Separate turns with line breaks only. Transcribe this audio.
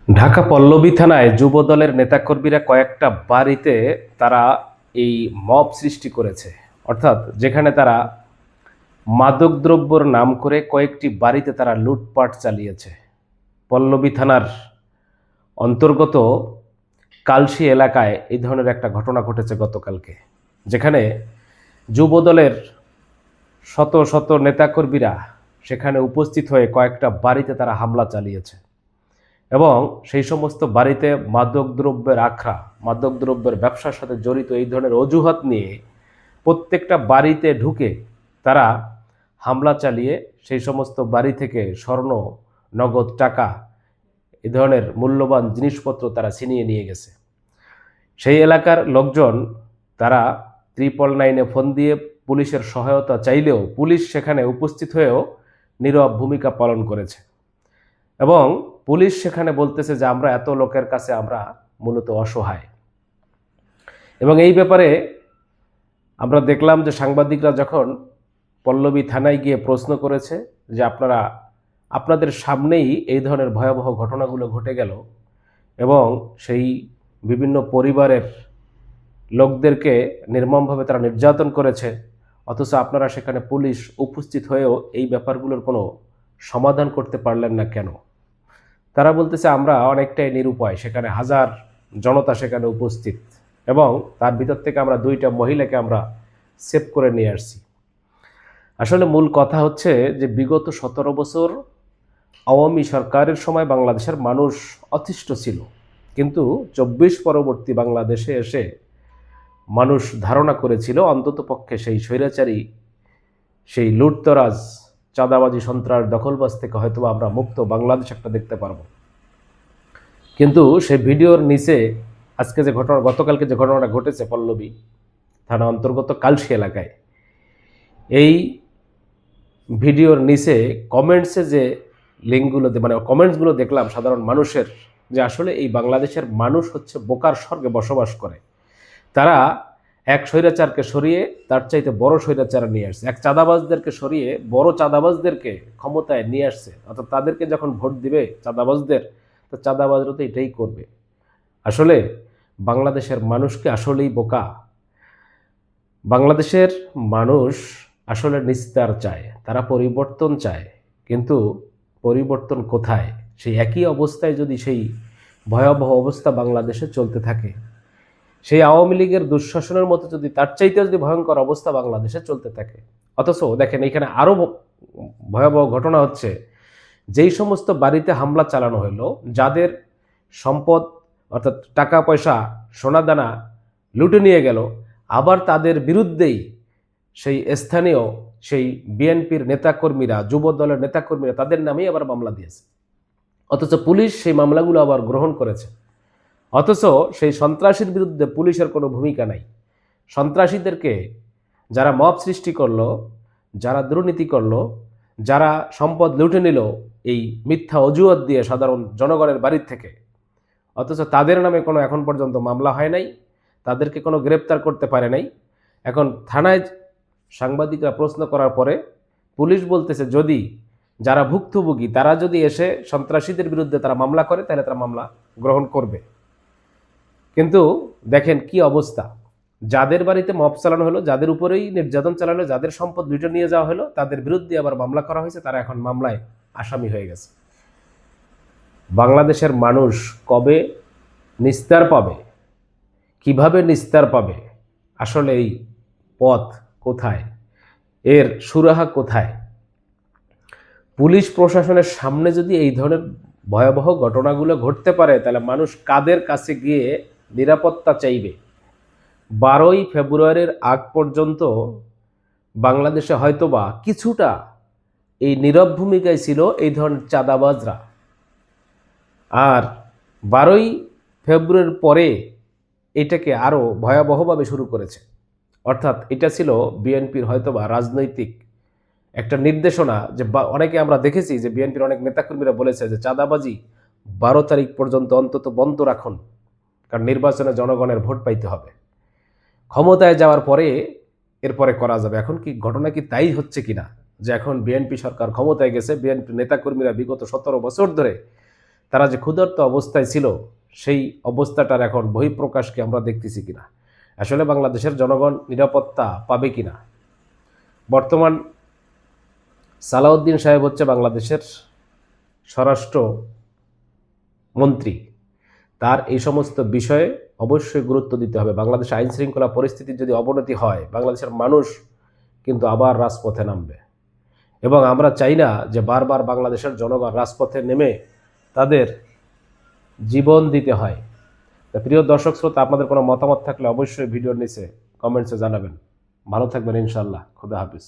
ঢাকা পল্লবী থানায় যুবদলের নেতাকর্মীরা কয়েকটা বাড়িতে তারা এই মব সৃষ্টি করেছে। অর্থাৎ যেখানে তারা মাদকদ্রব্যর নাম করে কয়েকটি বাড়িতে তারা লুটপাট চালিয়েছে। পল্লবী থানার অন্তর্গত কালশী এলাকায় এই ধরনের একটা ঘটনা ঘটেছে গতকালকে, যেখানে যুবদলের শত শত নেতাকর্মীরা সেখানে উপস্থিত হয়ে কয়েকটা বাড়িতে তারা হামলা চালিয়েছে এবং সেই সমস্ত বাড়িতে মাদকদ্রব্যের আখড়া, মাদকদ্রব্যের ব্যবসার সাথে জড়িত এই ধরনের অজুহাত নিয়ে প্রত্যেকটা বাড়িতে ঢুকে তারা হামলা চালিয়ে সেই সমস্ত বাড়ি থেকে স্বর্ণ, নগদ টাকা, এই ধরনের মূল্যবান জিনিসপত্র তারা ছিনিয়ে নিয়ে গেছে। সেই এলাকার লোকজন তারা 999-এ ফোন দিয়ে পুলিশের সহায়তা চাইলেও পুলিশ সেখানে উপস্থিত হয়েও নীরব ভূমিকা পালন করেছে এবং পুলিশ সেখানে বলতেছে যে আমরা এত লোকের কাছে আমরা মূলত অসহায়। এবং এই ব্যাপারে আমরা দেখলাম যে সাংবাদিকরা যখন পল্লবী থানায় গিয়ে প্রশ্ন করেছে যে আপনাদের সামনেই এই ধরনের ভয়াবহ ঘটনাগুলো ঘটে গেল এবং সেই বিভিন্ন পরিবারের লোকদেরকে নির্মমভাবে তারা নির্যাতন করেছে, অথচ আপনারা সেখানে পুলিশ উপস্থিত হয়েও এই ব্যাপারগুলোর কোনো সমাধান করতে পারলেন না কেন? তারা বলতেছে আমরা অনেকটাই নিরুপায়, সেখানে হাজার জনতা সেখানে উপস্থিত এবং তার ভিতর থেকে আমরা 2টা মহিলাকে আমরা সেভ করে নিয়ে আসছি। আসলে মূল কথা হচ্ছে যে বিগত 17 বছর আওয়ামী সরকারের সময় বাংলাদেশের মানুষ অতিষ্ঠ ছিল, কিন্তু 24 পরবর্তী বাংলাদেশে এসে মানুষ ধারণা করেছিল অন্ততপক্ষে সেই স্বৈরাচারী, সেই লুটতরাজ, চাঁদাবাজি, সন্ত্রাস, দখলবাজ থেকে হয়তো আমরা মুক্ত বাংলাদেশ একটা দেখতে পারবো। কিন্তু সেই ভিডিওর নিচে আজকে যে ঘটনা, গতকালকে যে ঘটনাটা ঘটেছে পল্লবী থানা অন্তর্গত কালশী এলাকায়, এই ভিডিওর নিচে কমেন্টসে যে লিঙ্কগুলো মানে কমেন্টসগুলো দেখলাম সাধারণ মানুষের, যে আসলে এই বাংলাদেশের মানুষ হচ্ছে বোকার স্বর্গে বসবাস করে। তারা এক স্বৈরাচারকে সরিয়ে তার চাইতে বড় স্বৈরাচার নিয়ে আসছে, এক চাঁদাবাজদেরকে সরিয়ে বড় চাঁদাবাজদেরকে ক্ষমতায় নিয়ে আসছে। অর্থাৎ তাদেরকে যখন ভোট দিবে চাঁদাবাজদের, তো চাঁদাবাজরা তো এটাই করবে। আসলে বাংলাদেশের মানুষকে আসলেই বোকা। বাংলাদেশের মানুষ আসলে নিস্তার চায়, তারা পরিবর্তন চায়, কিন্তু পরিবর্তন কোথায়? সেই একই অবস্থায় যদি সেই ভয়াবহ অবস্থা বাংলাদেশে চলতে থাকে, সেই আওয়ামী লীগের দুঃশাসনের মতো যদি তার চাইতে যদি ভয়ঙ্কর অবস্থা বাংলাদেশে চলতে থাকে, অথচ দেখেন এখানে আরও ভয়াবহ ঘটনা হচ্ছে, যেই সমস্ত বাড়িতে হামলা চালানো হলো, যাদের সম্পদ অর্থাৎ টাকা পয়সা সোনাদানা লুটে নিয়ে গেল, আবার তাদের বিরুদ্ধেই সেই স্থানীয় সেই বিএনপির নেতাকর্মীরা, যুব দলের নেতাকর্মীরা তাদের নামেই আবার মামলা দিয়েছে। অথচ পুলিশ সেই মামলাগুলো আবার গ্রহণ করেছে। অথচ সেই সন্ত্রাসীর বিরুদ্ধে পুলিশের কোনো ভূমিকা নাই। সন্ত্রাসীদেরকে যারা মব সৃষ্টি করলো, যারা দুর্নীতি করলো, যারা সম্পদ লুটে নিল এই মিথ্যা অজুহাত দিয়ে সাধারণ জনগণের বাড়ির থেকে, অথচ তাদের নামে কোনো এখন পর্যন্ত মামলা হয় নাই, তাদেরকে কোনো গ্রেপ্তার করতে পারে নাই। এখন থানায় সাংবাদিকরা প্রশ্ন করার পরে পুলিশ বলতেছে যদি যারা ভুক্তভোগী তারা যদি এসে সন্ত্রাসীদের বিরুদ্ধে তারা মামলা করে তাহলে তারা মামলা গ্রহণ করবে। কিন্তু দেখেন কি অবস্থা, যাদের বাড়িতে মব চালানো হলো, যাদের উপরেই নির্যাতন চালানো, যাদের সম্পদ লুটে নিয়ে যাওয়া হলো, তাদের বিরুদ্ধে আবার মামলা করা হয়েছে, তারা এখন মামলায় আসামি হয়ে গেছে। বাংলাদেশের মানুষ কবে নিস্তার পাবে, কিভাবে নিস্তার পাবে? আসলে এই পথ কোথায়, এর সুরাহা কোথায়? পুলিশ প্রশাসনের সামনে যদি এই ধরনের ভয়াবহ ঘটনাগুলো ঘটতে পারে, তাহলে মানুষ কাদের কাছে গিয়ে নিরাপত্তা চাইবে? 12ই ফেব্রুয়ারির আগ পর্যন্ত বাংলাদেশে হয়তোবা কিছুটা এই নীরব ভূমিকায় ছিল এই ধরনের চাঁদাবাজরা, আর 12ই ফেব্রুয়ারির পরে এটাকে আরও ভয়াবহভাবে শুরু করেছে। অর্থাৎ এটা ছিল বিএনপির হয়তোবা রাজনৈতিক একটা নির্দেশনা, যে অনেকে আমরা দেখেছি যে বিএনপির অনেক নেতাকর্মীরা বলেছে যে চাঁদাবাজি 12 তারিখ পর্যন্ত অন্তত বন্ধ রাখুন, কারণ নির্বাচনে জনগণের ভোট পাইতে হবে, ক্ষমতায় যাওয়ার পরে এরপরে করা যাবে। এখন কি ঘটনা কি তাই হচ্ছে কিনা, যে এখন বিএনপি সরকার ক্ষমতায় গেছে, বিএনপি নেতাকর্মীরা বিগত 17 বছর ধরে তারা যে ক্ষুধার্ত অবস্থায় ছিল সেই অবস্থাটার এখন বহিঃপ্রকাশকে আমরা দেখতেছি কিনা, আসলে বাংলাদেশের জনগণ নিরাপত্তা পাবে কিনা। বর্তমান সালাউদ্দিন সাহেব হচ্ছে বাংলাদেশের স্বরাষ্ট্র মন্ত্রী, তার এই সমস্ত বিষয়ে অবশ্যই গুরুত্ব দিতে হবে। বাংলাদেশ আইন শৃঙ্খলা পরিস্থিতির যদি অবনতি হয়, বাংলাদেশের মানুষ কিন্তু আবার রাজপথে নামবে, এবং আমরা চাই না যে বারবার বাংলাদেশের জনগণ রাজপথে নেমে তাদের জীবন দিতে হয়। তা প্রিয় দর্শক শ্রোতা, আপনাদের কোনো মতামত থাকলে অবশ্যই ভিডিওর নিচে কমেন্টসে জানাবেন। ভালো থাকবেন ইনশাআল্লাহ। খুদা হাফিজ।